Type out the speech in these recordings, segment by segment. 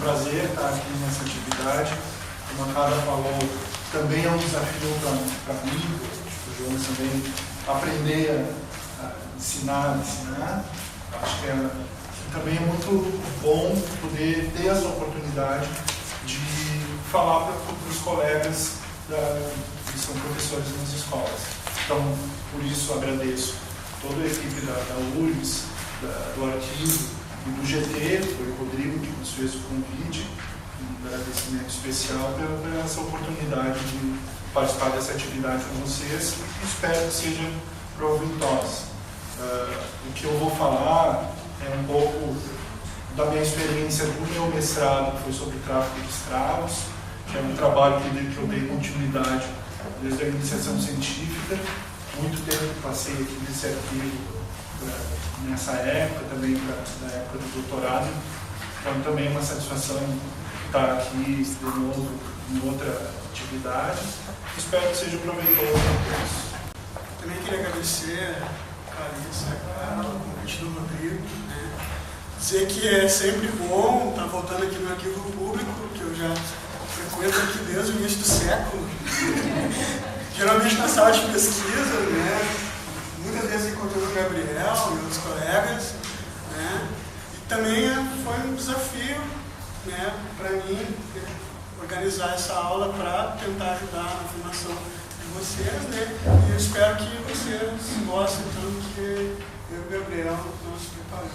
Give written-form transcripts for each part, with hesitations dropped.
prazer estar aqui nessa atividade. Como a Carla falou, também é um desafio para mim, o Jonas também, aprender a ensinar. Acho que também é muito bom poder ter essa oportunidade de falar para os colegas que são professores nas escolas. Então, por isso agradeço toda a equipe da URGS, do Arquivo e do GT, foi o Rodrigo que nos fez o convite, um agradecimento especial pela essa oportunidade de participar dessa atividade com vocês e espero que seja proveitosa. O que eu vou falar é um pouco da minha experiência do meu mestrado, que foi sobre tráfico de escravos, que é um trabalho que eu dei continuidade desde a iniciação científica. Muito tempo passei aqui nesse arquivo nessa época, também da época do doutorado. Então também é uma satisfação estar aqui de novo em outra atividade. Espero que seja proveitoso para todos. Também queria agradecer a Clarissa, a Carla, o convite do Rodrigo, né? Dizer que é sempre bom estar voltando aqui no arquivo público, que eu já frequento aqui desde o início do século. Geralmente na sala de pesquisa, né? Muitas vezes encontrando o Gabriel e outros colegas, né? E também foi um desafio, né, para mim organizar essa aula para tentar ajudar na formação de vocês, né? E eu espero que vocês gostem tanto que eu e o Gabriel nós preparamos.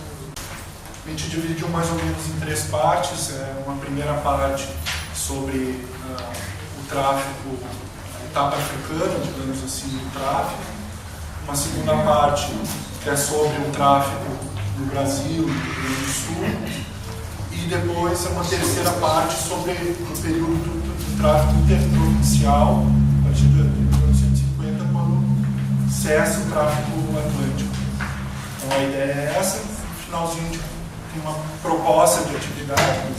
A gente dividiu mais ou menos em 3 partes. Uma primeira parte sobre o tráfico, a etapa africana, digamos assim, do tráfico. Uma segunda parte que é sobre o tráfico no Brasil, no Rio Grande do Sul. E depois uma terceira parte sobre o período do tráfico interprovincial, a partir de 1950, quando cessa o tráfico atlântico. Então a ideia é essa. No finalzinho a gente tem uma proposta de atividade,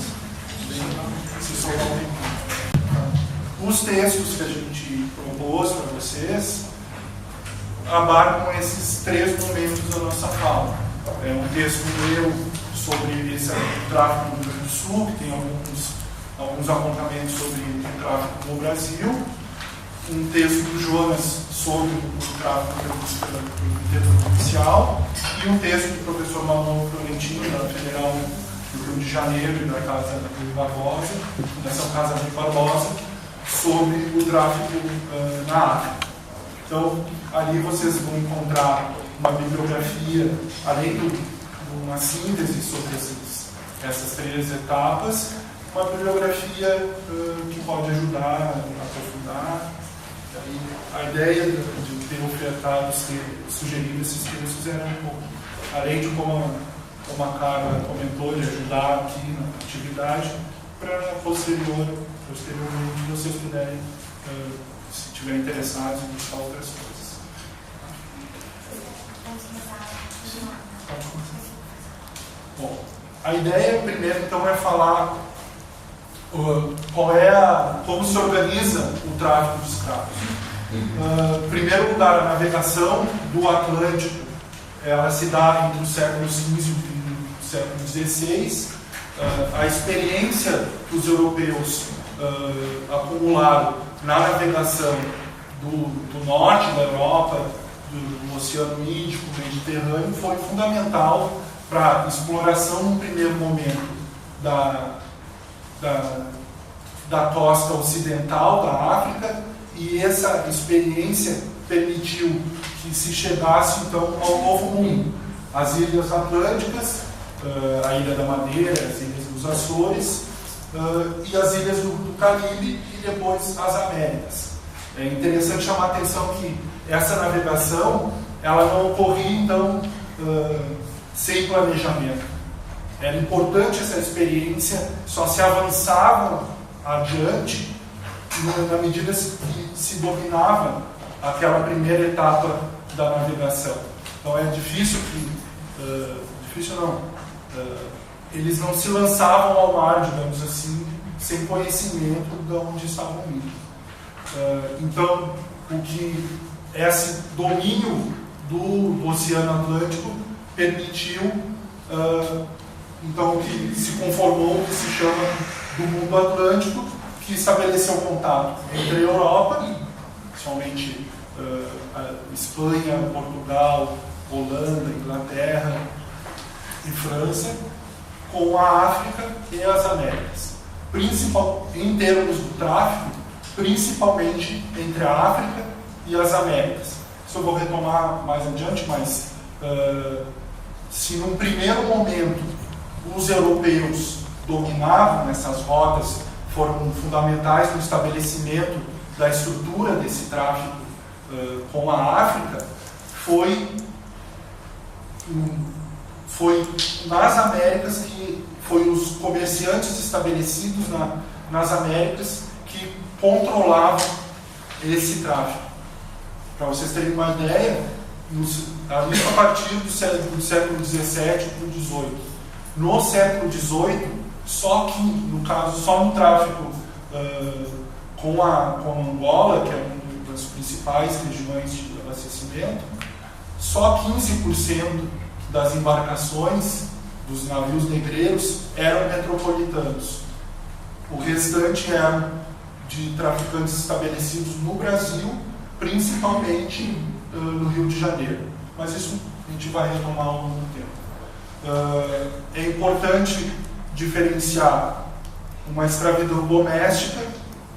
se sobrar um tempo. Os textos que a gente propôs para vocês abarcam esses 3 momentos da nossa fala. É um texto meu sobre esse tráfico no Rio Grande do Sul, que tem alguns apontamentos sobre o tráfico no Brasil. Um texto do Jonas sobre o tráfico interprovincial. E um texto do professor Manuel Florentino, da Federal do Rio de Janeiro e da Casa Rui Barbosa, da São Casa Rui Barbosa, sobre o tráfico na África. Então, ali vocês vão encontrar uma bibliografia, além de uma síntese sobre essas 3 etapas, uma bibliografia que pode ajudar a aprofundar. A ideia de ter ofertado, sugerido esses textos era um pouco, além de como a Carla comentou, de ajudar aqui na atividade, para posteriormente vocês puderem, se estiverem interessados, em buscar outras coisas. Bom, a ideia primeiro então é falar como se organiza o tráfico de escravos. Em primeiro lugar, a navegação do Atlântico, ela se dá entre os séculos XV e o século XVI. A experiência que os europeus acumularam na navegação do norte da Europa, do Oceano Índico, Mediterrâneo, foi fundamental para a exploração, no primeiro momento, da costa ocidental da África, e essa experiência permitiu que se chegasse então ao Novo Mundo, as Ilhas Atlânticas, a Ilha da Madeira, as Ilhas dos Açores e as Ilhas do Caribe e depois as Américas. É interessante chamar a atenção que essa navegação ela não ocorria então sem planejamento. Era importante essa experiência, só se avançava adiante na medida que se dominava aquela primeira etapa da navegação. Então é difícil eles não se lançavam ao mar, digamos assim, sem conhecimento de onde estavam indo. Então, esse domínio do Oceano Atlântico permitiu então que se conformou o que se chama do mundo atlântico, que estabeleceu contato entre a Europa, principalmente Espanha, Portugal, Holanda, Inglaterra e França, com a África e as Américas. Em termos do tráfico, principalmente entre a África e as Américas. Isso eu vou retomar mais adiante, mas se num primeiro momento os europeus dominavam essas rotas, foram fundamentais no estabelecimento da estrutura desse tráfico com a África, foi nas Américas que foi os comerciantes estabelecidos nas Américas que controlavam esse tráfico. Para vocês terem uma ideia, isso a partir do século XVII para o XVIII. No século XVIII, só que, no caso, só no tráfico com Angola, que é uma das principais regiões de abastecimento, só 15% das embarcações dos navios negreiros eram metropolitanos. O restante eram de traficantes estabelecidos no Brasil, principalmente no Rio de Janeiro. Mas isso a gente vai retomar ao longo do tempo. É importante diferenciar uma escravidão doméstica,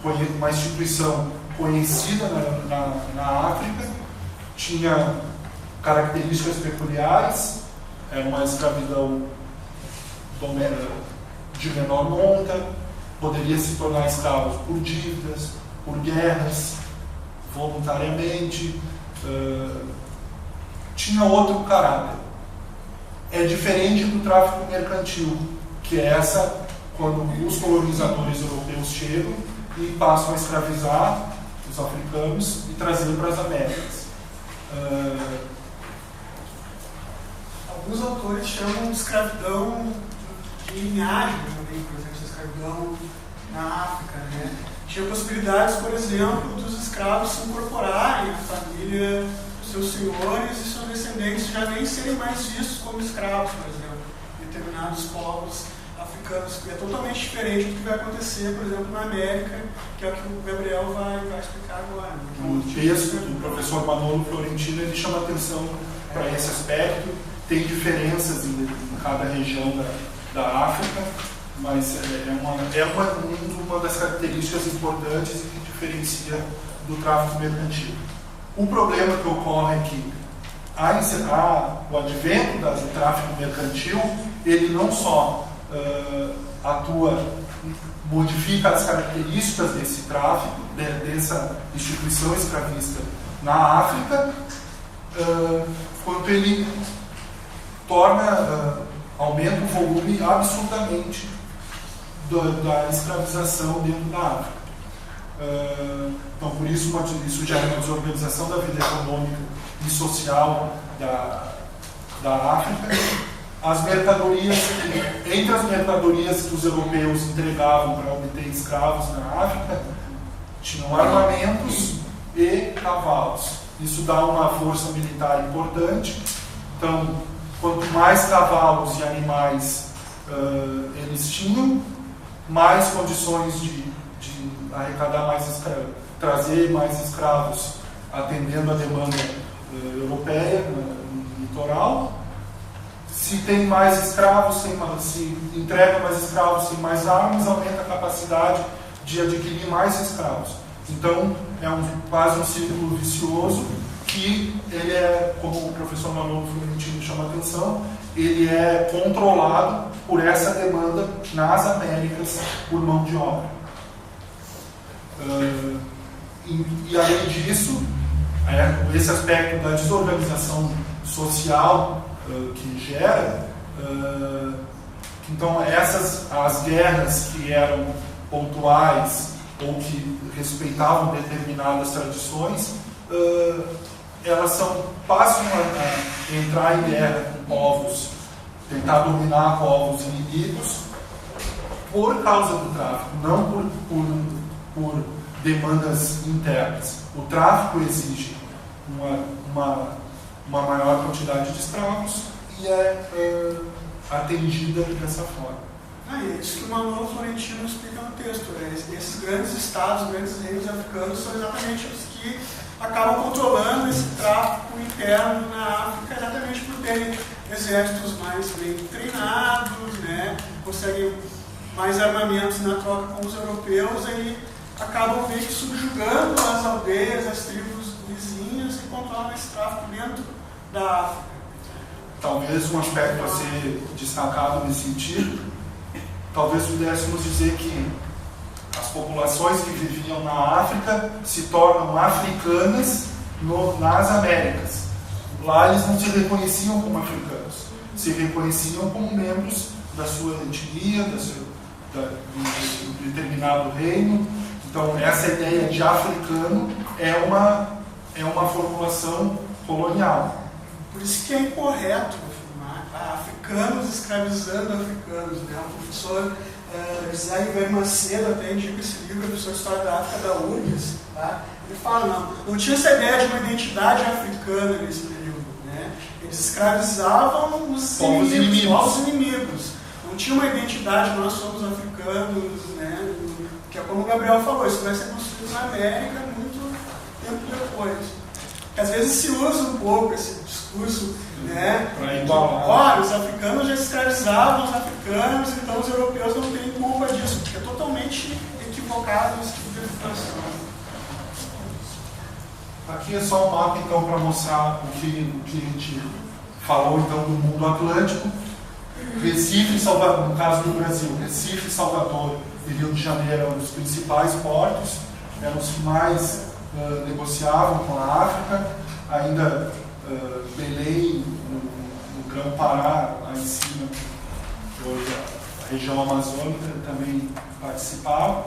uma instituição conhecida na África, tinha características peculiares, era uma escravidão de menor monta, poderia se tornar escravos por dívidas, por guerras, voluntariamente, tinha outro caráter. É diferente do tráfico mercantil, que é quando os colonizadores europeus chegam e passam a escravizar os africanos e trazer para as Américas. Alguns autores chamam de escravidão de linhagem também, por exemplo, escravidão na África, né? Tinha possibilidades, por exemplo, dos escravos se incorporarem à família dos seus senhores e seus descendentes já nem serem mais vistos como escravos, por exemplo, em determinados povos africanos, que é totalmente diferente do que vai acontecer, por exemplo, na América, que é o que o Gabriel vai explicar agora. O texto do professor Manolo Florentino, ele chama atenção para esse aspecto. Tem diferenças em cada região da África, mas é uma das características importantes e que diferencia do tráfico mercantil. O problema que ocorre é que o advento do tráfico mercantil, ele não só modifica as características desse tráfico, dessa instituição escravista na África, quanto ele aumenta o volume absurdamente da escravização dentro da África. Então, por isso, isso gera uma desorganização da vida econômica e social da África. Entre as mercadorias que os europeus entregavam para obter escravos na África, tinham armamentos e cavalos. Isso dá uma força militar importante. Então, quanto mais cavalos e animais eles tinham, mais condições de arrecadar mais escravos, trazer mais escravos, atendendo a demanda europeia no litoral. Se tem mais escravos, se entrega mais escravos, sem mais armas, aumenta a capacidade de adquirir mais escravos. Então, é quase um círculo vicioso que ele é, como o professor Manolo Florentino chama a atenção, ele é controlado por essa demanda nas Américas por mão de obra. E além disso, esse aspecto da desorganização social que gera, então as guerras que eram pontuais ou que respeitavam determinadas tradições, elas passam a entrar em guerra com povos, tentar dominar povos inimigos por causa do tráfico, não por demandas internas. O tráfico exige uma maior quantidade de escravos atendida dessa forma. É isso que o Manuel Florentino explica no texto. Esses grandes estados, grandes reinos africanos são exatamente os que acabam controlando esse tráfico interno na África, exatamente por terem exércitos mais bem treinados, né? Conseguem mais armamentos na troca com os europeus, aí acabam meio que subjugando as aldeias, as tribos vizinhas e controlam esse tráfico dentro da África. Talvez um aspecto a ser destacado nesse sentido, talvez pudéssemos dizer que as populações que viviam na África se tornam africanas nas Américas. Lá eles não se reconheciam como africanos, se reconheciam como membros da sua etnia, de determinado reino. Então essa ideia de africano é uma formulação colonial. Por isso que é incorreto afirmar africanos escravizando africanos, né? O professor José Iver Macedo até indica esse livro, professor de História da África da URGS, tá? Ele fala, não tinha essa ideia de uma identidade africana nesse período, né? Eles escravizavam os inimigos. Não tinha uma identidade, nós somos africanos, né? Que é como o Gabriel falou, isso vai ser construído na América muito tempo depois. Às vezes se usa um pouco esse discurso, né? Olha, os africanos já escravizavam os africanos, então os europeus não têm culpa disso, porque é totalmente equivocado esse tipo de afirmação. Aqui é só um mapa então para mostrar o que a gente falou então do mundo atlântico. Recife e Salvador, no caso do Brasil, Recife, Salvador e Rio de Janeiro eram os principais portos, eram os que mais negociavam com a África, ainda Belém, no Grão-Pará, lá em cima, que hoje a região amazônica também participava.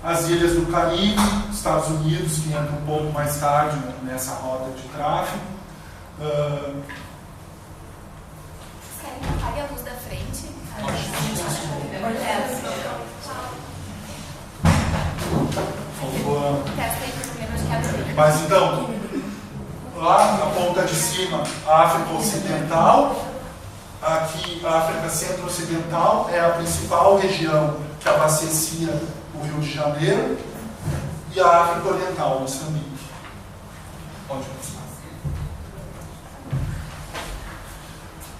As ilhas do Caribe, Estados Unidos, que entra um pouco mais tarde nessa rota de tráfego. Querem que apague a luz da frente? Mas então, lá na ponta de cima, a África Ocidental, aqui a África Centro-Ocidental é a principal região que abastecia o Rio de Janeiro, e a África Oriental, Moçambique. Pode passar.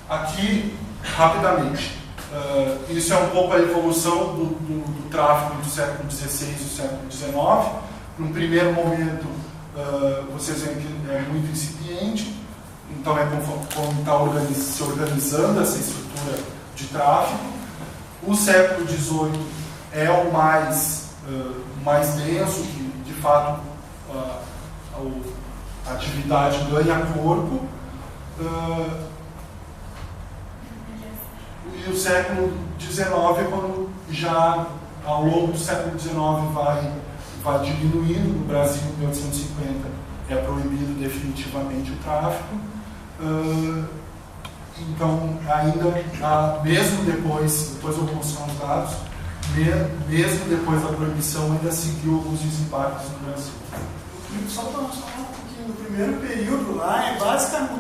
Aqui, rapidamente, isso é um pouco a evolução do tráfico do século XVI e do século XIX. Num primeiro momento, vocês veem que é muito incipiente, então é como está se organizando essa estrutura de tráfico. O século XVIII é o mais denso, que de fato a atividade ganha corpo. E o século XIX é quando já ao longo do século XIX vai diminuindo. No Brasil, em 1850, é proibido definitivamente o tráfico. Então, ainda, mesmo depois eu vou mostrar os dados, mesmo depois da proibição, ainda seguiu alguns impactos no Brasil. Só para mostrar um pouquinho, no primeiro período lá, o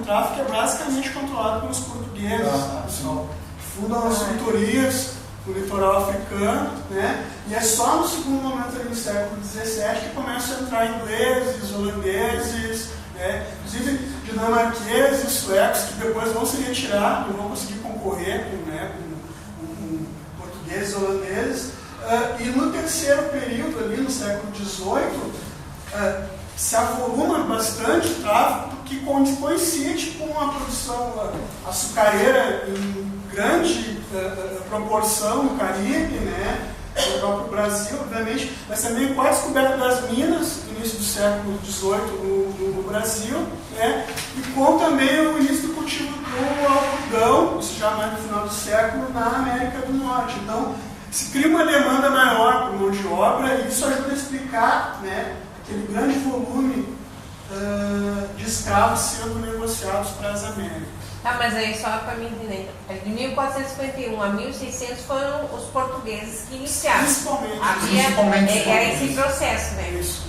tráfico é basicamente controlado pelos portugueses, pessoal. Fundam as vitorias no litoral africano, né? E é só no segundo momento ali do século XVII que começam a entrar ingleses, holandeses, né? Inclusive dinamarqueses, suecos, que depois vão se retirar, não vão conseguir concorrer com portugueses e holandeses. E no terceiro período ali, no século XVIII, se avoluma bastante o tráfico, porque coincide com a produção açucareira em grande proporção no Caribe, né? No próprio Brasil, obviamente, mas também com a descoberta das minas no início do século XVIII no Brasil, né? E com também o início do cultivo do algodão, isso já mais no final do século, na América do Norte. Então, se cria uma demanda maior por mão de obra e isso ajuda a explicar, né, aquele grande volume de escravos sendo negociados para as Américas. Tá, mas aí só para mim entender, de 1451 a 1600 foram os portugueses que iniciaram. Principalmente. Havia esse processo, né? Isso.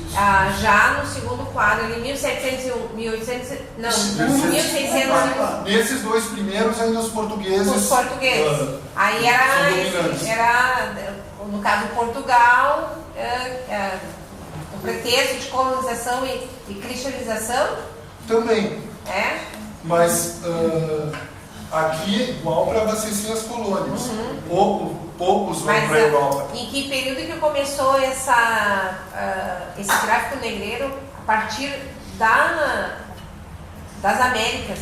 já no segundo quadro, ali 1701, 1800, não, 1601. Nesses dois primeiros ainda os portugueses. Os portugueses. Aí era, no caso, Portugal, o pretexto de colonização e cristianização. Também. É? Mas aqui é igual para abastecer as colônias. Poucos vão para a Europa. Em que período que começou esse tráfico negreiro? A partir das Américas.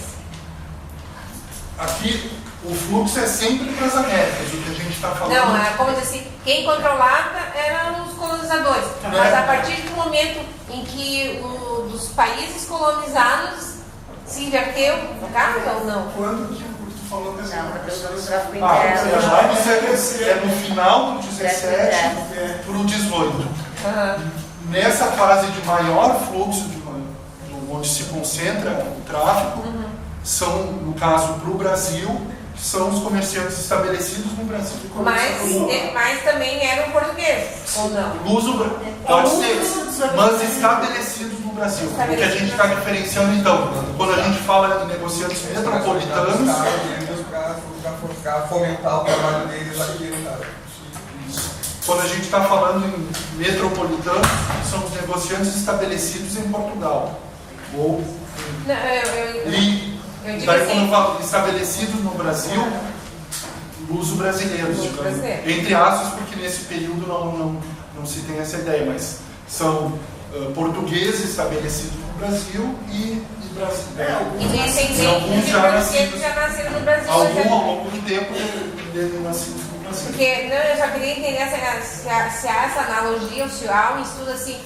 Aqui o fluxo é sempre para as Américas, o que a gente está falando. Não, como dizer assim, quem controlava eram os colonizadores. Mas a partir do momento em que dos países colonizados se inverteu, no caso ou não? Quando que tu falou que Não, do tráfico interno. é no final do 17 para o 18. Nessa fase de maior fluxo, onde se concentra o tráfico, são, no caso, para o Brasil, são os comerciantes estabelecidos no Brasil. Mas também eram portugueses, ou não? Luso, pode ser, mas estabelecidos no Brasil. O que a gente está diferenciando, então, quando a gente fala em negociantes metropolitanos, para fomentar o trabalho deles aqui, cara. Quando a gente está falando em metropolitanos, são os negociantes estabelecidos em Portugal. Ou daí quando eu falo estabelecidos no Brasil, luso-brasileiros, entre aspas, porque nesse período não se tem essa ideia, mas são portugueses estabelecidos no Brasil e brasileiros. E descendentes de portugueses já nasceram no Brasil. Algum ao longo do tempo de nascidos no Brasil. Porque eu só queria entender se há essa analogia, ou se há um estudo assim,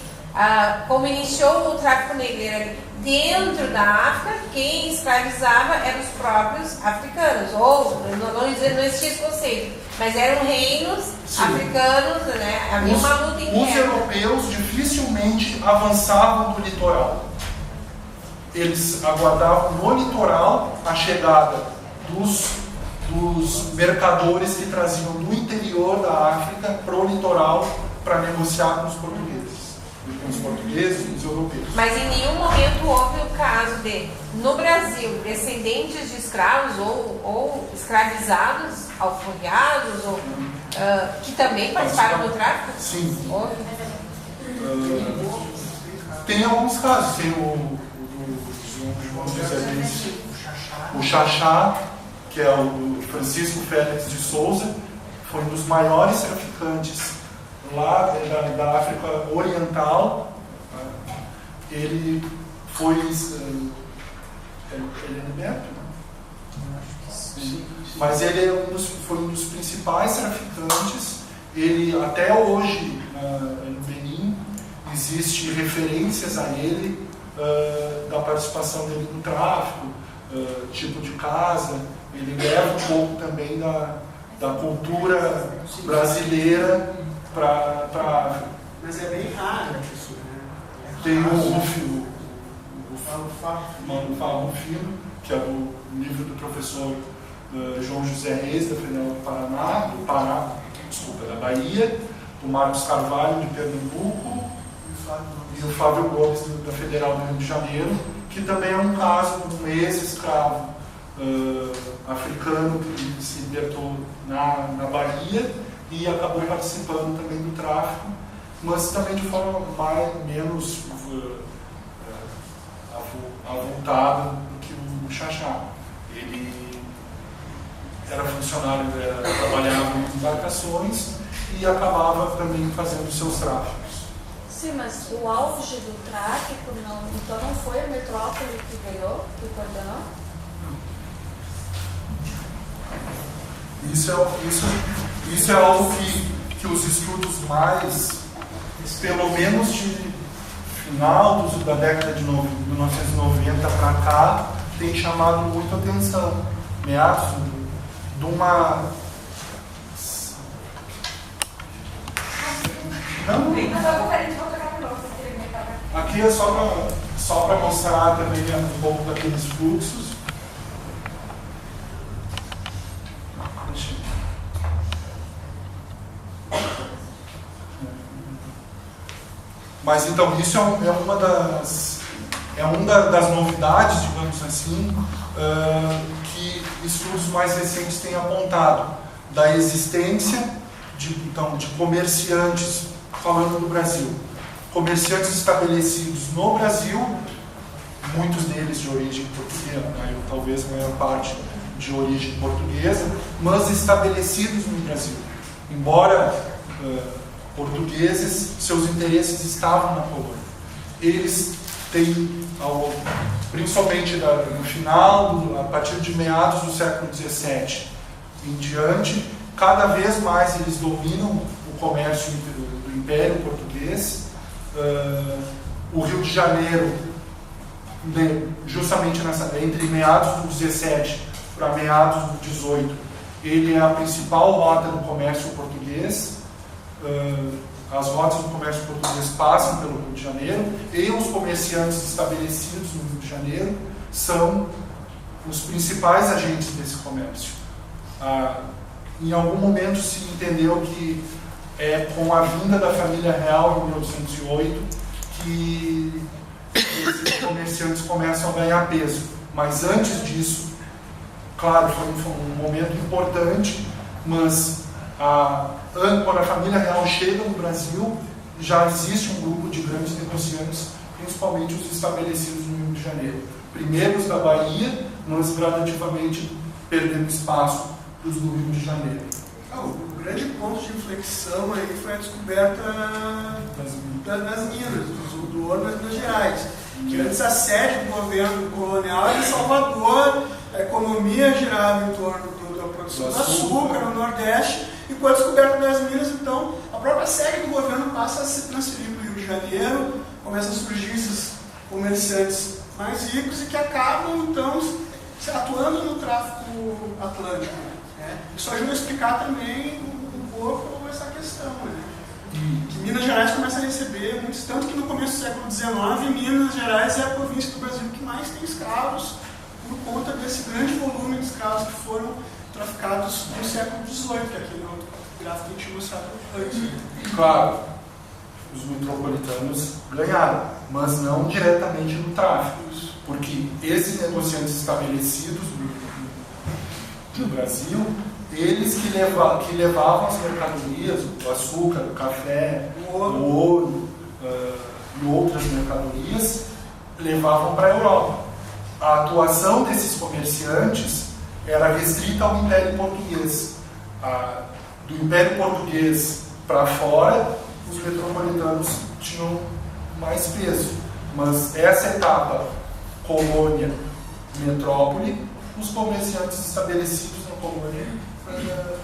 como iniciou o tráfico negreiro ali. Dentro da África, quem escravizava eram os próprios africanos, ou não existia esse conceito, mas eram reinos africanos, né? Havia uma luta interna. Os europeus dificilmente avançavam do litoral. Eles aguardavam no litoral a chegada dos mercadores que traziam do interior da África para o litoral para negociar com os portugueses. Com os portugueses e os europeus. Mas em nenhum momento houve o caso de, no Brasil, descendentes de escravos ou escravizados, alforriados, que também participaram do tráfico? Sim. Houve? Tem alguns casos. Tem o Xaxá, que é o Francisco Félix de Souza, foi um dos maiores traficantes lá da África Oriental. Ele foi ele é Neto, né? Mas ele foi um dos principais traficantes. Ele até hoje no Benin existe referências a ele da participação dele no tráfico, tipo de casa. Ele leva um pouco também da cultura brasileira para a África. Mas é bem raro isso, né? Tem o Rufino, que é do livro do professor João José Reis, da Federal do Paraná, da Bahia, o Marcos Carvalho, de Pernambuco, e o Flávio Gomes, da Federal do Rio de Janeiro, que também é um caso de um ex-escravo africano que se libertou na Bahia e acabou participando também do tráfico, mas também de forma menos avultada do que o Xaxá. Ele era funcionário, trabalhava em embarcações e acabava também fazendo seus tráficos. Sim, mas o auge do tráfico então não foi a metrópole que ganhou, que coordenou? Isso é algo que os estudos mais, pelo menos de final da década de 1990 para cá, tem chamado muita atenção. Meados de uma... Aqui é só para mostrar também um pouco daqueles fluxos. Mas então isso é uma das novidades, digamos assim, que estudos mais recentes têm apontado, da existência de comerciantes, falando do Brasil, comerciantes estabelecidos no Brasil, muitos deles de origem portuguesa, talvez a maior parte de origem portuguesa, mas estabelecidos no Brasil. Embora portugueses, seus interesses estavam na colônia. Eles têm, principalmente no final, a partir de meados do século XVII em diante, cada vez mais eles dominam o comércio do Império Português. O Rio de Janeiro, justamente entre meados do 17 para meados do 18, ele é a principal rota do comércio português. As rotas do comércio português passam pelo Rio de Janeiro e os comerciantes estabelecidos no Rio de Janeiro são os principais agentes desse comércio. Em algum momento se entendeu que é com a vinda da família real em 1808 que esses comerciantes começam a ganhar peso. Mas antes disso, claro, foi um momento importante, mas quando a família real chega no Brasil, já existe um grupo de grandes negociantes, principalmente os estabelecidos no Rio de Janeiro. Primeiro os da Bahia, mas gradativamente perdendo espaço para os do Rio de Janeiro. O grande ponto de inflexão aí foi a descoberta das minas, do ouro nas Minas Gerais. Que antes a sede do governo colonial era em Salvador, a economia girava em torno da produção do açúcar no Nordeste, e com a descoberta das minas, então, a própria sede do governo passa a se transferir para o Rio de Janeiro, começam a surgir esses comerciantes mais ricos e que acabam, então, atuando no tráfico atlântico. Isso ajuda a explicar também um pouco essa questão, né? Que Minas Gerais começa a receber muitos, tanto que no começo do século XIX, Minas Gerais é a província do Brasil que mais tem escravos, por conta desse grande volume de escravos que foram traficados no século XVIII, que aqui no gráfico que a gente mostrava antes. Claro, os metropolitanos ganharam, mas não diretamente no tráfico, porque esses negociantes estabelecidos no Brasil, eles que levavam as mercadorias, o açúcar, o café, o ouro e outras mercadorias, levavam para a Europa. A atuação desses comerciantes era restrita ao Império Português. Do Império Português para fora, os metropolitanos tinham mais peso. Mas essa etapa, colônia, metrópole, os comerciantes estabelecidos na colônia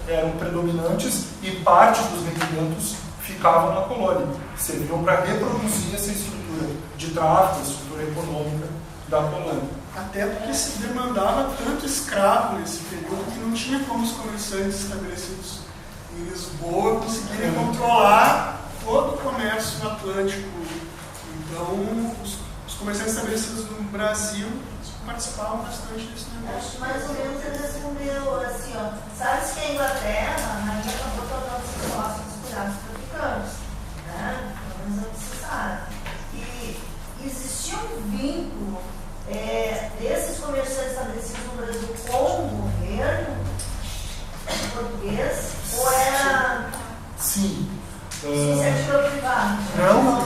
eram predominantes e parte dos rendimentos ficavam na colônia. Serviam para reproduzir essa estrutura de tráfico, estrutura econômica da colônia. Até porque se demandava tanto escravo nesse período que não tinha como os comerciantes estabelecidos em Lisboa conseguirem controlar todo o comércio atlântico. Então, os comerciantes estabelecidos no Brasil participavam bastante desse negócio. Acho mais ou menos ele respondeu assim, ó, sabe-se que a Inglaterra, a rainha acabou tornando esses negócios cuidados traficantes, né? Pelo menos é o que se sabe. E existia um vínculo desses comerciantes estabelecidos no Brasil com o governo português, ou era... Sim. Iniciativa privada? Não.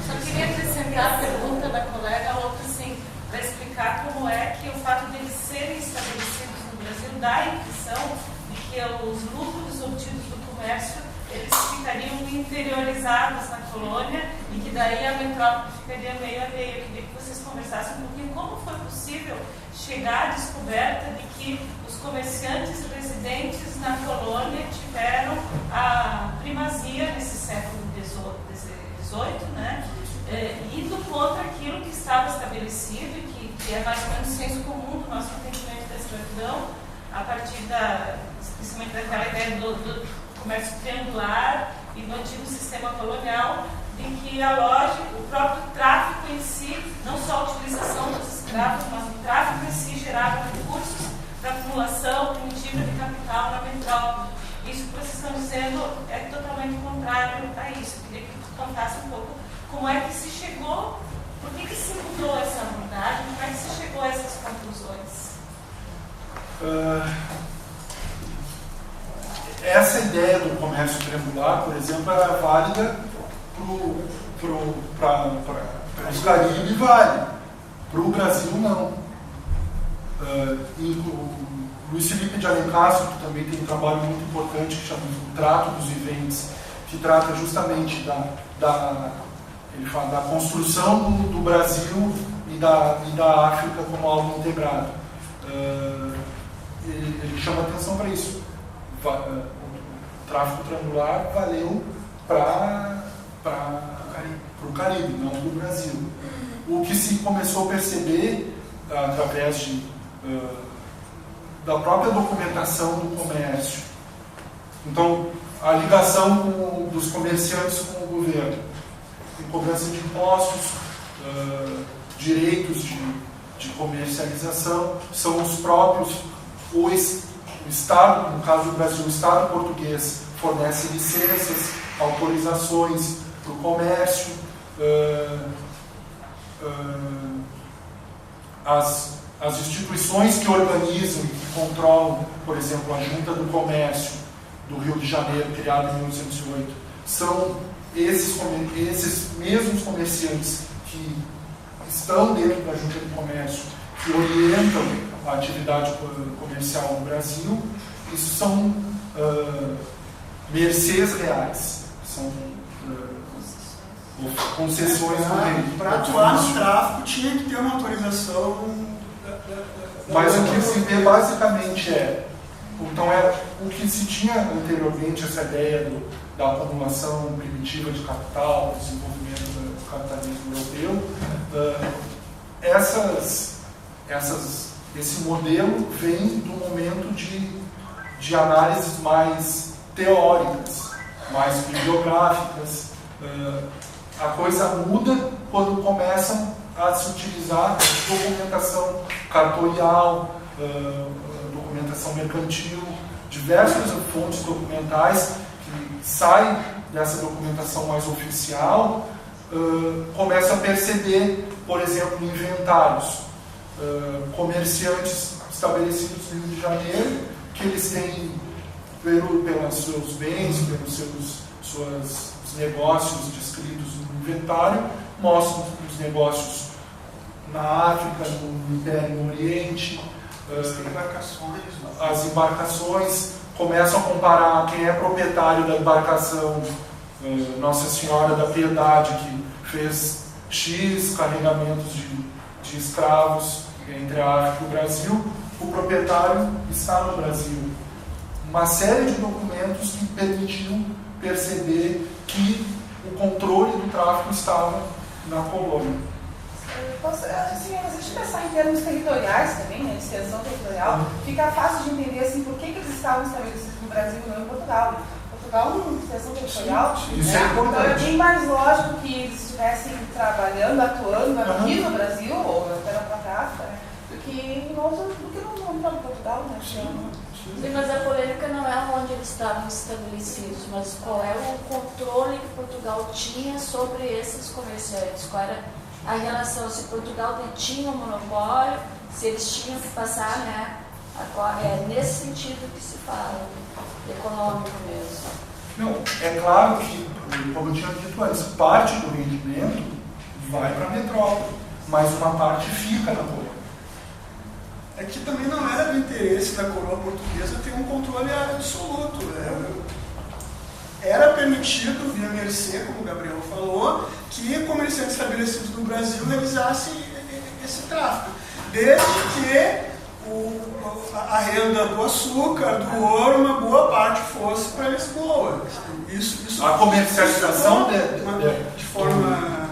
Só queria acrescentar a pergunta da colega, outra assim, para explicar como é que o fato de eles serem estabelecidos no Brasil dá a impressão de que os lucros obtidos do comércio eles ficariam interiorizados na colônia e que daí a metrópole ficaria meio a meio. Eu queria que vocês conversassem um pouquinho como foi possível chegar à descoberta de que os comerciantes residentes na colônia tiveram a primazia nesse século XVIII, né? Indo contra aquilo que estava estabelecido e que é mais ou menos senso comum do nosso entendimento da escravidão, a partir especialmente daquela ideia do comércio triangular e do antigo sistema colonial, em que a lógica, o próprio tráfico em si, não só a utilização dos escravos, mas o tráfico em si gerava recursos para acumulação primitiva de capital na metrópole. Isso que vocês estão dizendo é totalmente contrário a essa ideia do comércio triangular, por exemplo, era válida para o Caribe, vale. Para o Brasil, não. O Luiz Felipe de Alencastro, que também tem um trabalho muito importante que chama O Trato dos Viventes, que trata justamente ele fala da construção do Brasil e da África como algo integrado. Ele chama atenção para isso. O tráfico triangular valeu para o Caribe, não para o Brasil. O que se começou a perceber através da própria documentação do comércio. Então, a ligação dos comerciantes com o governo, cobrança de impostos, direitos de comercialização, são os próprios, o Estado, no caso do Brasil, o Estado português fornece licenças, autorizações para o comércio, as instituições que organizam e que controlam, por exemplo, a Junta do Comércio do Rio de Janeiro, criada em 1908, são esses mesmos comerciantes que estão dentro da Junta do Comércio, que orientam a atividade comercial no Brasil. Isso são mercês reais, são concessões do rei. Para atuar no tráfico tinha que ter uma autorização. Mas o que se vê basicamente então o que se tinha anteriormente, essa ideia da acumulação primitiva de capital, do desenvolvimento do capitalismo europeu, esse modelo vem do momento de análises mais teóricas, mais bibliográficas. A coisa muda quando começam a se utilizar documentação cartorial, documentação mercantil, diversas fontes documentais que saem dessa documentação mais oficial, começam a perceber, por exemplo, inventários, comerciantes estabelecidos no Rio de Janeiro, que eles têm, pelos seus bens, pelos seus negócios descritos no inventário, mostram os negócios na África, no Império, no Oriente, as embarcações, começam a comparar quem é proprietário da embarcação Nossa Senhora da Piedade, que fez X carregamentos de escravos entre a África e o Brasil, o proprietário está no Brasil. Uma série de documentos que permitiam perceber que o controle do tráfico estava na colônia. Assim, se a gente pensar em termos territoriais também, né, extensão territorial, fica fácil de entender assim, por que eles estavam estabelecidos no Brasil e não em Portugal. Portugal é uma extensão territorial, isso né? é importante. Então é bem mais lógico que eles estivessem trabalhando, atuando aqui no Brasil, ou até na própria África, né, do que em Portugal, né? Sim, mas a polêmica não é onde eles estavam estabelecidos, mas qual é o controle que Portugal tinha sobre esses comerciantes, qual era a relação, se Portugal detinha um monopólio, se eles tinham que passar, né? É nesse sentido que se fala, econômico mesmo. Não, é claro que, como eu tinha dito antes, parte do rendimento vai para a metrópole, mas uma parte fica na colônia. É que também não era do interesse da coroa portuguesa ter um controle absoluto. Era permitido, via mercê, como o Gabriel falou, que comerciantes estabelecidos no Brasil realizassem esse tráfico, desde que a renda do açúcar, do ouro, uma boa parte fosse para Lisboa. Isso a comercialização de forma...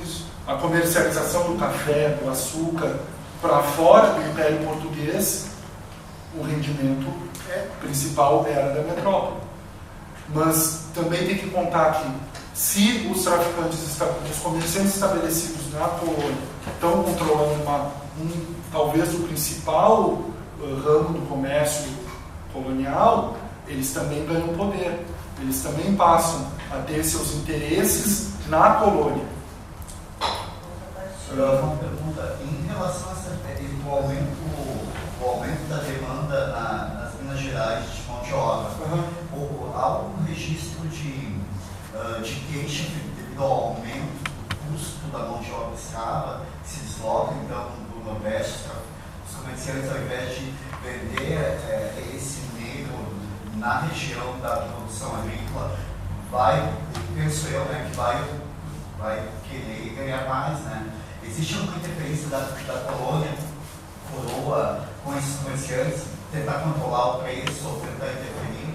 Isso. A comercialização do café, do açúcar, para fora do Império Português, o rendimento principal era da metrópole. Mas também tem que contar que, se os traficantes, os comerciantes estabelecidos na colônia estão controlando talvez o principal ramo do comércio colonial, eles também ganham poder. Eles também passam a ter seus interesses na colônia. Uma pergunta, em relação a o aumento da demanda nas Minas Gerais de mão de obra. Uhum. Há um registro de queixa devido ao aumento do custo da mão de obra escrava, que se desloca então do Nordeste. Os comerciantes, ao invés de vender esse negro na região da produção agrícola, penso eu, né, que vai querer ganhar mais, né? Existe alguma interferência da coroa com esses comerciantes, tentar controlar o preço ou tentar interferir?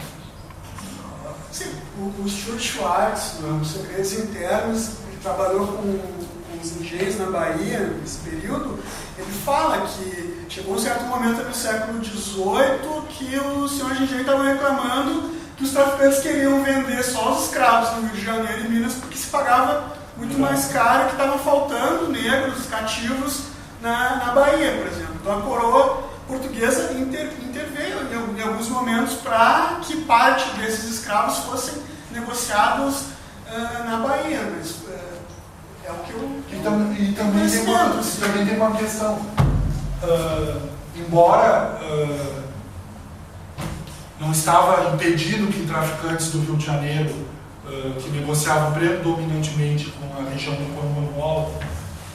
Sim, o Stuart Schwartz, nos Segredos Internos, ele trabalhou com os engenhos na Bahia nesse período. Ele fala que chegou um certo momento no século XVIII que os senhores de engenho estavam reclamando que os traficantes queriam vender só os escravos no Rio de Janeiro e Minas porque se pagava muito mais caro, que estavam faltando negros cativos na Bahia, por exemplo. Então a coroa portuguesa interveio em alguns momentos para que parte desses escravos fossem negociados na Bahia, mas é o que eu... E também tem uma questão, embora não estava impedido que traficantes do Rio de Janeiro, que negociavam predominantemente com a região do Cornwall,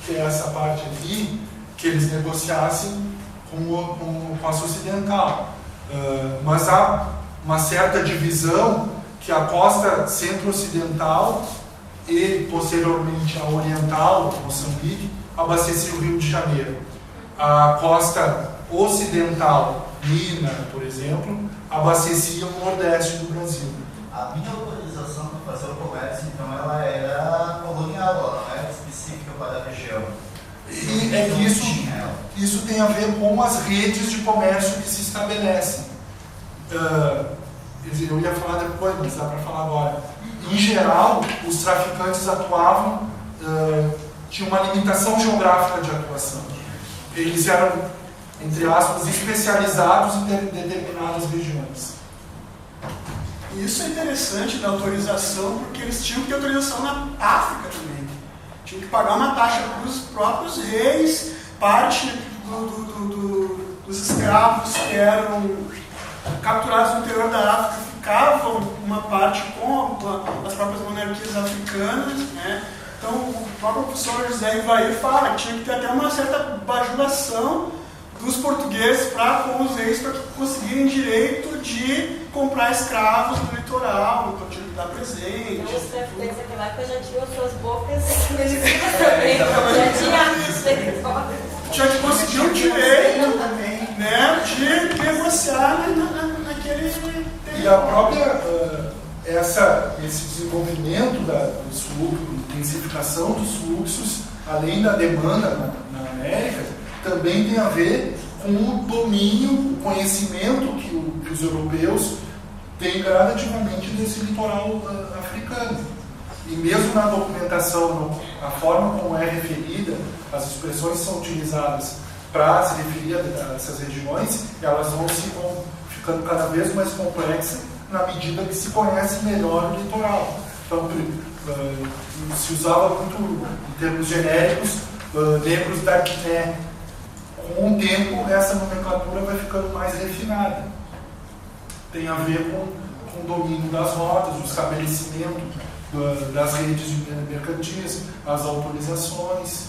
que é essa parte aqui, que eles negociassem com a ocidental. Mas há uma certa divisão que a costa centro-ocidental e, posteriormente, a oriental, Moçambique, abastecia o Rio de Janeiro. A costa ocidental, Minas, por exemplo, abastecia o nordeste do Brasil. A minha autorização para fazer o comércio, então, ela era colonial, ela não era específica para a região. E é que isso tem a ver com as redes de comércio que se estabelecem. Eu ia falar depois, mas dá para falar agora. Em geral, os traficantes atuavam, tinham uma limitação geográfica de atuação. Eles eram, entre aspas, especializados em determinadas regiões. Isso é interessante da autorização, porque eles tinham que ter autorização na África também. Tinham que pagar uma taxa para os próprios reis, parte dos escravos que eram capturados no interior da África ficavam uma parte com as próprias monarquias africanas, né? Então o próprio professor José Ivair fala que tinha que ter até uma certa bajulação dos portugueses com os reis para que conseguirem direito de comprar escravos no litoral, então tinha que dar presente. Então, os traficantes daquela época já tinham suas bocas tinha que conseguir o direito, né, de negociar naquele território. E a própria, esse desenvolvimento dos fluxos, intensificação dos fluxos, além da demanda na América, também tem a ver com o domínio, o conhecimento que os europeus têm gradativamente desse litoral africano. E mesmo na documentação, a forma como é referida, as expressões que são utilizadas para se referir a essas regiões, elas vão ficando cada vez mais complexas na medida que se conhece melhor o litoral. Então, se usava muito, em termos genéricos, negros da Guiné. Com o tempo, essa nomenclatura vai ficando mais refinada. Tem a ver com o domínio das rotas, o estabelecimento das redes de mercantilias, as autorizações.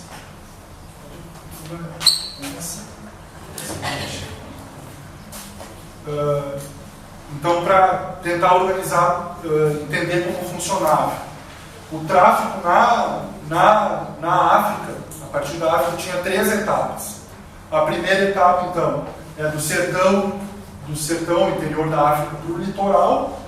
Então, para tentar organizar, entender como funcionava. O tráfico na África, a partir da África, tinha 3 etapas. A primeira etapa, então, é do sertão interior da África para o litoral,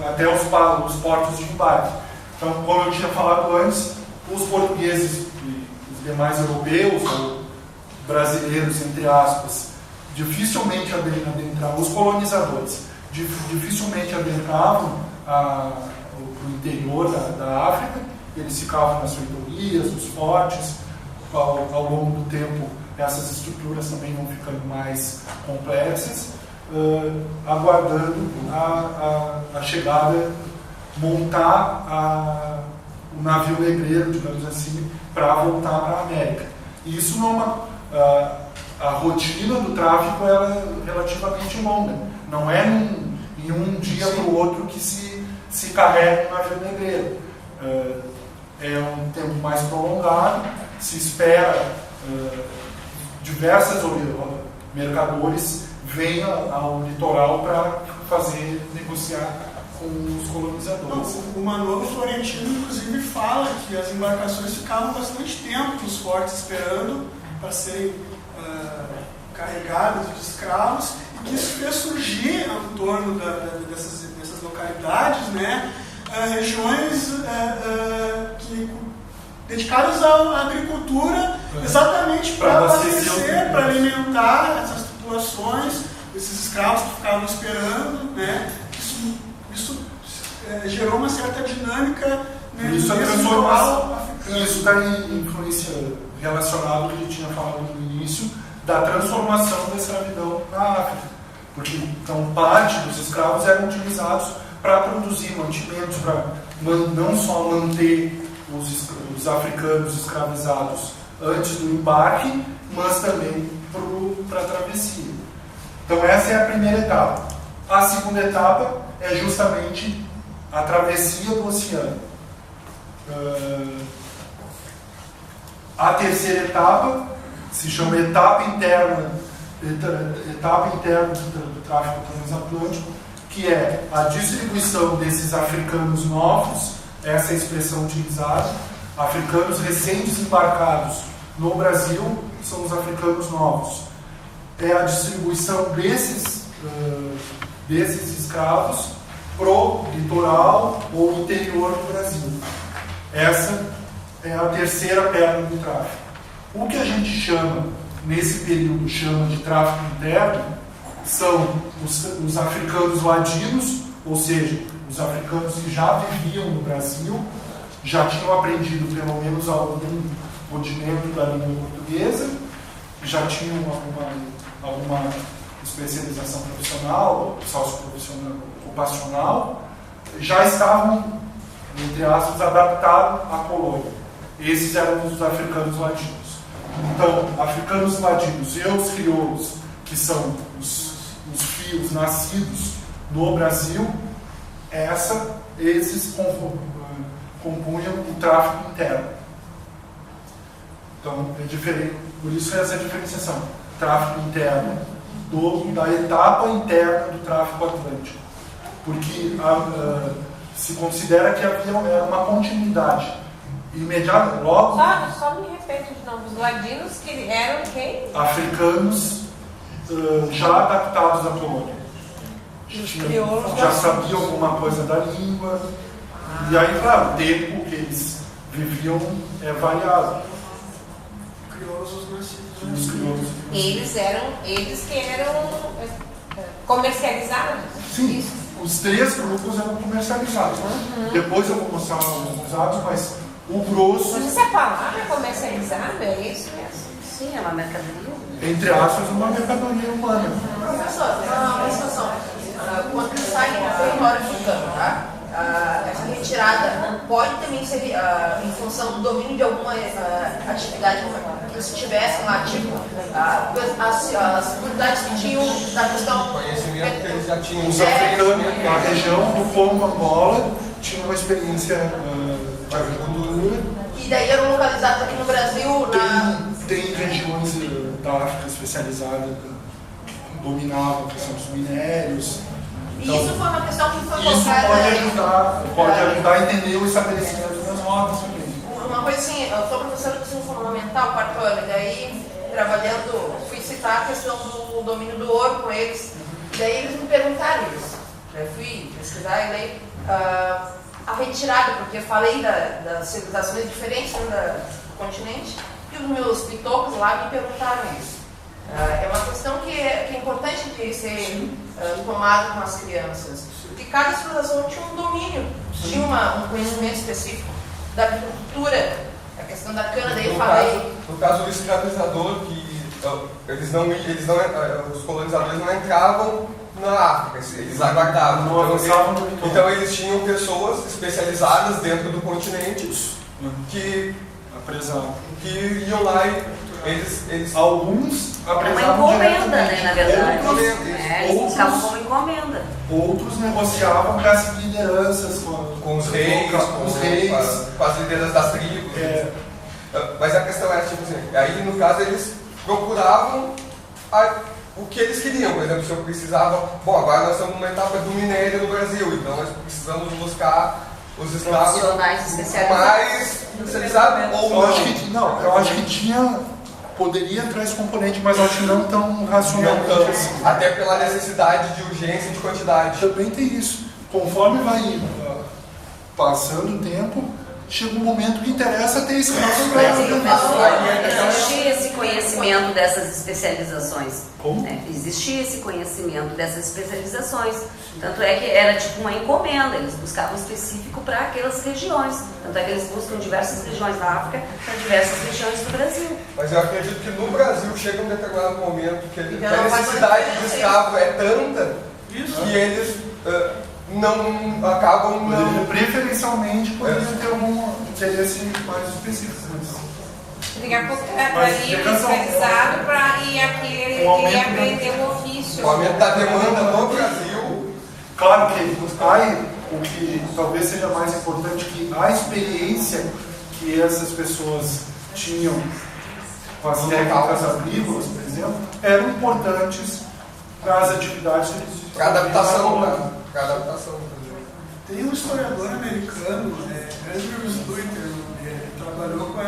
até os portos de embarque. Então, como eu tinha falado antes, os portugueses e os demais europeus, ou brasileiros, entre aspas, dificilmente adentravam, os colonizadores, dificilmente adentravam para o interior da África. Eles ficavam nas feitorias, nos fortes. Ao longo do tempo, essas estruturas também vão ficando mais complexas, aguardando a chegada, montar o navio negreiro, digamos assim, para voltar para a América. E isso não a rotina do tráfico é relativamente longa. Não é dia para o outro que se carrega um navio negreiro. É um tempo mais prolongado, se espera diversas mercadores venham ao litoral para negociar com os colonizadores. O Manolo Florentino, inclusive, fala que as embarcações ficavam bastante tempo nos fortes esperando para serem carregadas de escravos, e que isso fez surgir em torno dessas localidades, né, regiões dedicadas à agricultura, exatamente para abastecer, para alimentar essas populações, esses escravos que ficavam esperando, né? Isso gerou uma certa dinâmica, né, isso está em influência relacionado ao que a gente tinha falado no início da transformação da escravidão na África, porque então parte dos escravos eram utilizados para produzir mantimentos, para não só manter os africanos escravizados antes do embarque, mas também para a travessia. Então essa é a primeira etapa. A segunda etapa é justamente a travessia do oceano. A terceira etapa se chama etapa interna do tráfico transatlântico, que é a distribuição desses africanos novos, essa é a expressão utilizada, africanos recém-desembarcados no Brasil são os africanos novos. É a distribuição desses escravos pro litoral ou interior do Brasil. Essa é a terceira perna do tráfico. O que a gente chama, nesse período, de tráfico interno, são os africanos ladinos, ou seja, os africanos que já viviam no Brasil, já tinham aprendido pelo menos algum rudimento da língua portuguesa, já tinham alguma especialização profissional, sócio-profissional, ocupacional, já estavam, entre aspas, adaptados à colônia. Esses eram os africanos ladinos. Então, africanos ladinos e os crioulos, que são os fios nascidos no Brasil, esses compunham o tráfico interno. Então, é diferente, por isso essa diferenciação. Tráfico interno da etapa interna do tráfico atlântico. Porque se considera que havia uma continuidade imediata, logo... Só me repete de novo, os ladinos que eram quem? Africanos já adaptados à colônia. Já sabiam alguma coisa da língua. E aí, claro, o tempo que eles viviam é variado. Os crioulos. Eles que eram comercializados? Sim, isso. Os três grupos eram comercializados. Depois eu vou mostrar alguns dados, mas o grosso... Mas essa palavra comercializado é isso mesmo? Sim, é uma mercadoria. Entre aspas, uma mercadoria humana. Professor, uma situação. Quando sai um território africano, tá? Essa retirada pode também ser em função do domínio de alguma atividade que eles tivessem lá, tipo as comunidades que tinham da questão... Conhecimento que eles já tinham. Os africanos, na região do Congo, Angola, tinham uma experiência de agricultura. E daí eram localizados aqui no Brasil Tem regiões da África especializadas que dominavam a questão dos minérios. E isso foi uma questão que foi Isso colocada... pode ajudar a entender o estabelecimento das normas também. Uma coisa assim, eu sou professora de ensino fundamental, 4 anos, e daí, trabalhando, fui citar a questão do domínio do ouro com eles, e daí eles me perguntaram isso. Eu fui pesquisar e daí a retirada, porque eu falei das civilizações diferentes do continente, e os meus pitocos lá me perguntaram isso. É uma questão que é importante de ser tomado com as crianças, porque cada civilização tinha um domínio, tinha um conhecimento específico da agricultura, a questão da cana, daí eu falei... No caso do escravizador, que os colonizadores não entravam na África, eles aguardavam. Então eles tinham pessoas especializadas dentro do continente que apresado. Que iam lá e eles Alguns É uma apresavam encomenda, né, diretamente. na verdade. Outros, Eles buscavam como encomenda. outros negociavam com as lideranças, com os reis, com as lideranças das tribos. Mas a questão era, tipo assim, aí no caso eles procuravam o que eles queriam. Por exemplo, se eu precisava, bom, agora nós estamos numa etapa do minério no Brasil, então nós precisamos buscar os escravos Profissionais mais especializados ou não. eu acho que tinha, poderia entrar esse componente, mas acho que não tão racionalmente assim. Até pela necessidade de urgência e de quantidade. Também tem isso. Conforme vai passando o tempo, chega um momento que interessa ter escravos para Existia esse conhecimento dessas especializações. Como? Existia esse conhecimento dessas especializações. Tanto é que era tipo uma encomenda, eles buscavam específico para aquelas regiões. Tanto é que eles buscam diversas regiões da África para diversas regiões do Brasil. Mas eu acredito que no Brasil chega um determinado momento que a necessidade de escravo é tanta que eles não acabam preferencialmente poderiam ter um interesse mais específico. Daqui a pouco ali especializado para ir aqui ele aprender o ofício. O aumento da demanda no Brasil. Claro que o que talvez seja mais importante, que a experiência que essas pessoas tinham com as técnicas agrícolas, por exemplo, eram importantes para as atividades que eles para adaptação. Tem um historiador americano, Andrew Slater, ele trabalhou com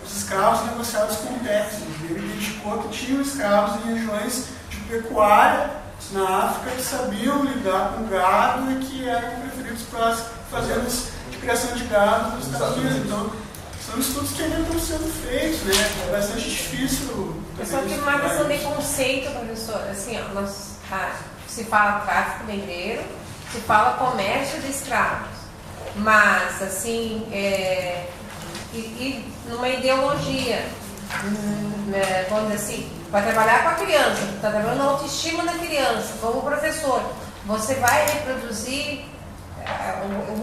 os escravos negociados com o Texas. Ele identificou que tinham escravos em regiões de pecuária na África que sabiam lidar com gado e que eram preferidos para as fazendas de criação de gado nos Estados Unidos. Então, são estudos que ainda estão sendo feitos, né? É bastante difícil. Só que uma questão de conceito, professor, assim, se fala tráfico negreiro, se fala comércio de escravos, mas assim, e numa ideologia, vamos dizer assim, vai trabalhar com a criança, está trabalhando na autoestima da criança, como professor, você vai reproduzir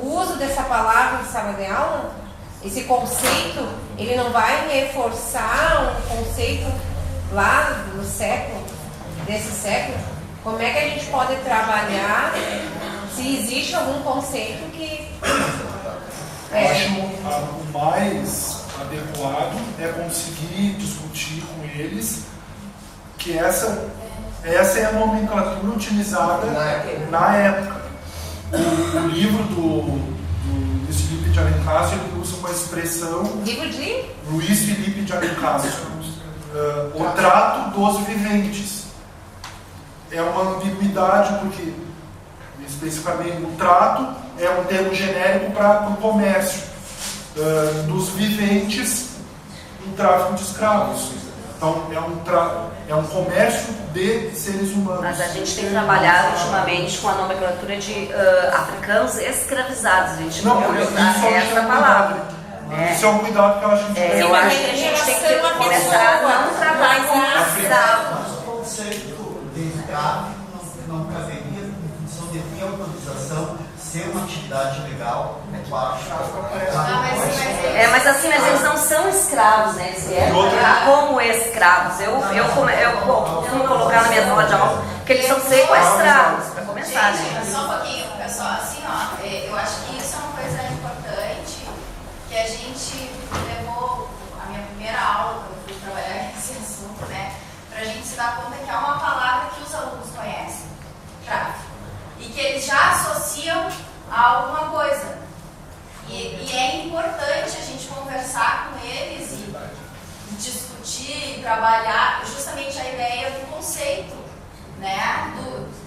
o uso dessa palavra em sala de aula? Esse conceito, ele não vai reforçar um conceito lá no desse século? Como é que a gente pode trabalhar se existe algum conceito que... Acho o mais adequado é conseguir discutir com eles que essa é a nomenclatura utilizada na época. O livro do Luiz Felipe de Alencastro, ele usa uma expressão... Livro de? Luiz Felipe de Alencastro. O trato dos viventes. É uma ambiguidade, porque, especificamente, o trato é um termo genérico para o comércio dos viventes no tráfico de escravos. Então, é um comércio de seres humanos. Mas a gente tem trabalhado ultimamente com a nomenclatura de africanos escravizados. A gente não pode usar essa palavra. Isso é um cuidado que eu acho que eu acho que a gente tem que começar a não tratar como escravo. O conceito de escravo não caberia, em função de ter autorização, ser uma atividade legal, mas assim, mas eles não são escravos, né? Eles vieram como escravos. Eu costumo colocar na minha aula de aula que eles são sequestrados, para começar, né? Só um pouquinho, pessoal, assim, eu acho que isso é uma coisa importante que a gente levou a minha primeira aula, quando eu fui trabalhar nesse assunto, né? Pra gente se dar conta que é uma palavra que os alunos conhecem, tráfico, e que eles já associam a alguma coisa. E é importante a gente conversar com eles e discutir e trabalhar justamente a ideia do conceito, né?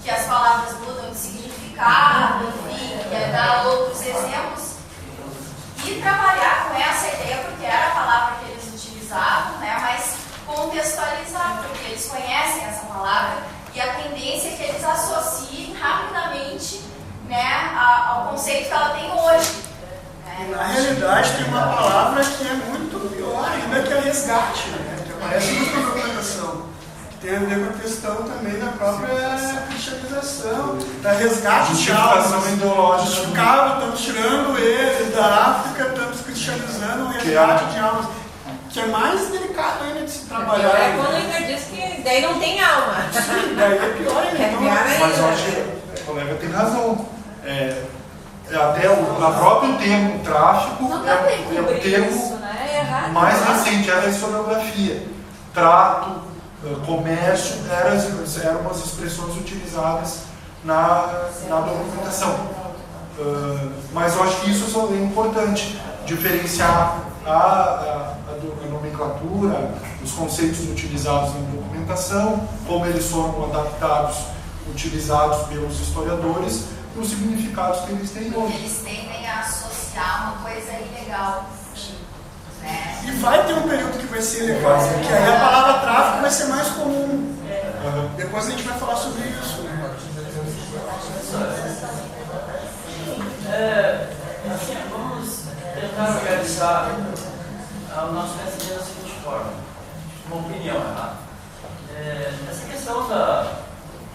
Que as palavras mudam de significado, enfim, e dar outros exemplos e trabalhar com essa ideia, porque era a palavra que eles utilizavam, né? Mas contextualizar, porque eles conhecem essa palavra e a tendência é que eles associem rapidamente, né, ao conceito que ela tem hoje. Né? Na realidade, tem uma palavra que é muito pior ainda, que é resgate, né? Que aparece na documentação, que tem a ver com a questão também da própria cristianização, da resgate de almas. Justificação ideológica. Estamos tirando eles da África, estamos cristianizando bestializando o resgate de almas, que é mais delicado ainda de se trabalhar. É quando ainda diz que daí não tem alma. Sim, daí é pior ainda. É pior ainda. Mas eu acho que o colega tem razão. Até o próprio termo tráfico Não dá pra é o encobrir termo isso, né? É errado. mais recente, era a historiografia. Trato, comércio, eram as expressões utilizadas na documentação. Mas eu acho que isso é importante, diferenciar a nomenclatura, os conceitos utilizados na documentação, como eles foram adaptados, utilizados pelos historiadores, e os significados que eles têm hoje. Eles tendem a associar uma coisa ilegal, né? E vai ter um período que vai ser legal, porque aí a palavra tráfico vai ser mais comum. Depois a gente vai falar sobre isso, né? Assim, vamos tentar organizar o nosso pensamento da seguinte forma, uma opinião, tá? Essa questão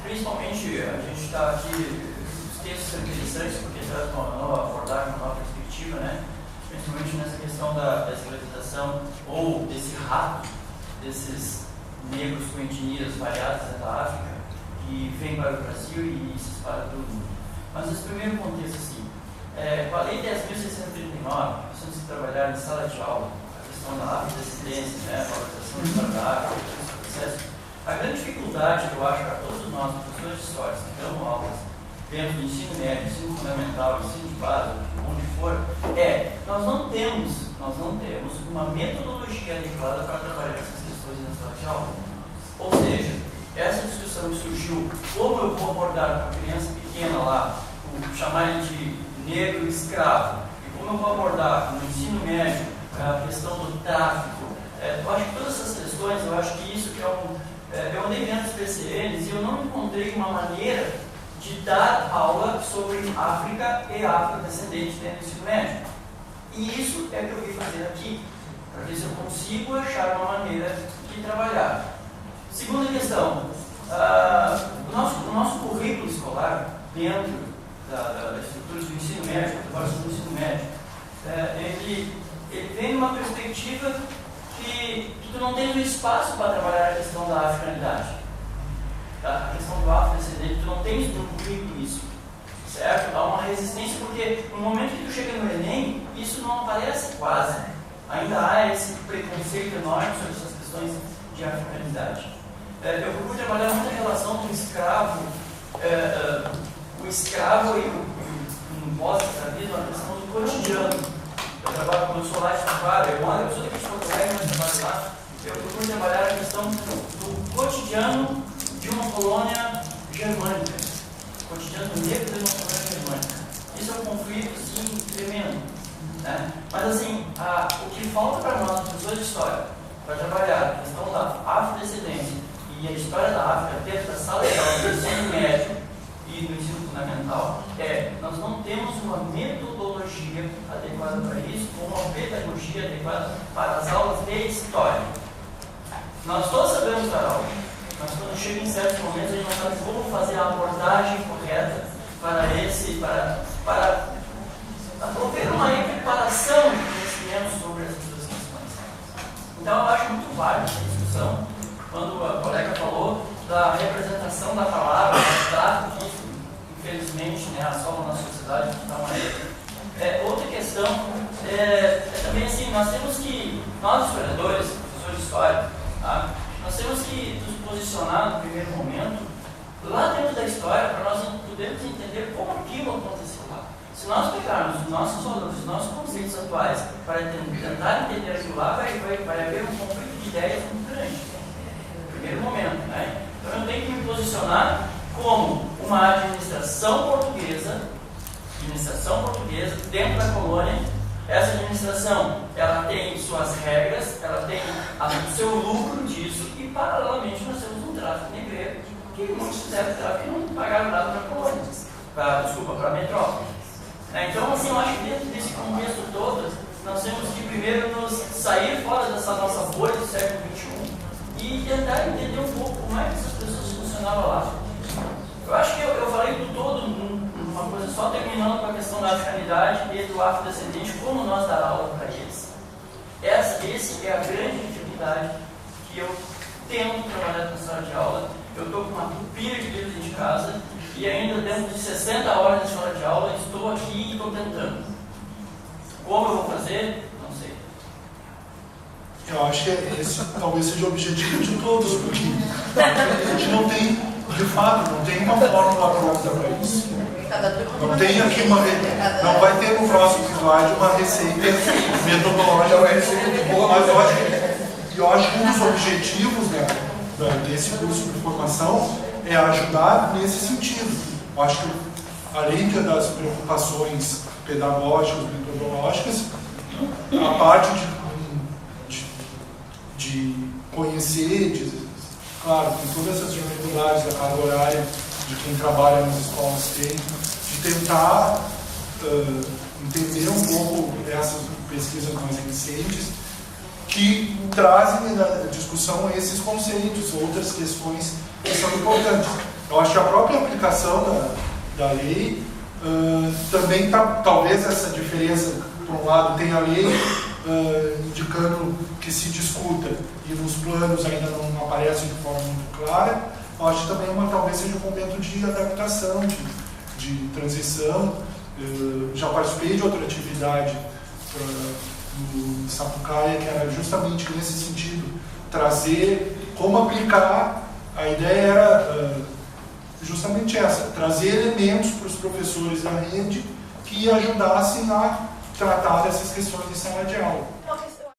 principalmente, a gente está aqui, os textos são interessantes porque traz uma nova abordagem, uma nova perspectiva, né? Principalmente nessa questão da escravização ou desse rato, desses negros com etnias variadas da África que vêm para o Brasil e se espalham pelo mundo. Mas esse primeiro contexto, assim, com a Lei 10.639, precisamos trabalhar em sala de aula, a questão da afrodescendência, né, a valorização da história da África, esse processo. A grande dificuldade que eu acho para todos nós, professores de história, que dão aulas dentro do ensino médio, ensino fundamental, ensino de base, onde for, nós não temos uma metodologia adequada para trabalhar essas questões na sala de aula. Ou seja, essa discussão que surgiu, como eu vou abordar para a criança pequena lá, chamar ele de negro escravo, e como eu vou abordar no ensino médio a questão do tráfico, eu acho que todas essas questões, eu acho que isso que eu andei vendo os PCNs e eu não encontrei uma maneira de dar aula sobre África e afrodescendentes dentro do ensino médio. E isso é o que eu vim fazer aqui, para ver se eu consigo achar uma maneira de trabalhar. Segunda questão, o nosso currículo escolar, dentro da estrutura do ensino médio, do ensino médio, ele vem numa perspectiva que tu não tem um espaço para trabalhar a questão da africanidade. A questão do afrodescendente, tu não tens no currículo isso, certo? Há uma resistência porque no momento que tu chega no Enem, isso não aparece quase. Ainda há esse preconceito enorme sobre essas questões de africanidade. Eu procuro trabalhar muita relação com o escravo e o pós-escravismo, a questão do cotidiano. Eu sou lá de Taquara, eu sou daqui de Porto Alegre, mas trabalho lá. Eu procuro trabalhar a questão do cotidiano de uma colônia germânica. O cotidiano negro de uma colônia germânica. Isso é um conflito, assim, tremendo. Né? Mas, assim, o que falta para nós, professores de história, para trabalhar a questão da afrodescendência e a história da África dentro da sala de aula do ensino médio e do ensino fundamental, nós não temos uma metodologia adequada para isso, ou uma pedagogia adequada para as aulas de história. Nós todos sabemos dar aula, mas quando chega em certos momentos a gente não sabe como fazer a abordagem correta para prover uma equiparação de conhecimento sobre essas duas questões. Então eu acho muito válida essa discussão, quando a colega falou da representação da palavra, do tráfico, que infelizmente assola na sociedade de tal maneira. Outra questão também assim, nós historiadores, professores de história, nós temos que nos posicionar no primeiro momento lá dentro da história para nós podermos entender como aquilo aconteceu lá. Se nós pegarmos os nossos valores, os nossos conceitos atuais para tentar entender aquilo lá, vai haver um conflito de ideias muito grande. No primeiro momento, né? Então eu tenho que me posicionar como uma administração portuguesa dentro da colônia. Essa administração, ela tem suas regras, ela tem o seu lucro disso e, paralelamente, nós temos um tráfico negreiro que muitos fizeram tráfico e não pagaram nada para a colônia, para a metrópole. Então, assim, eu acho que dentro desse contexto todo, nós temos que primeiro nos sair fora dessa nossa bolha do século XXI e tentar entender um pouco como é que essas pessoas funcionavam lá. Eu acho que eu falei do todo numa uma coisa, só terminando com a questão da africanidade e do afrodescendente, como nós dar aula para eles. Essa é a grande dificuldade que eu tento trabalhar na sala de aula. Eu estou com uma pilha de livros de casa e ainda dentro de 60 horas de sala de aula estou aqui e estou tentando. Como eu vou fazer? Não sei. Eu acho que esse talvez seja o objetivo de todos, porque a gente não tem, de fato, não tem uma fórmula pronta para isso. Não tem aqui não vai ter no próximo episódio uma receita metodológica. Mas eu acho que um dos objetivos, né, desse curso de formação é ajudar nesse sentido. Eu acho que, além das preocupações pedagógicas, metodológicas, a parte de conhecer, claro, tem todas essas dificuldades da carga horária de quem trabalha nas escolas tem, de tentar entender um pouco essas pesquisas mais recentes que trazem na discussão esses conceitos, outras questões que são importantes. Eu acho que a própria aplicação da lei também está, talvez essa diferença, por um lado tem a lei indicando que se discuta e nos planos ainda não aparece de forma muito clara. Eu acho que também talvez seja um momento de adaptação, de transição. Já participei de outra atividade no Sapucaia, que era justamente nesse sentido, trazer como aplicar. A ideia era justamente essa, trazer elementos para os professores da rede que ajudassem a tratar dessas questões em sala de aula.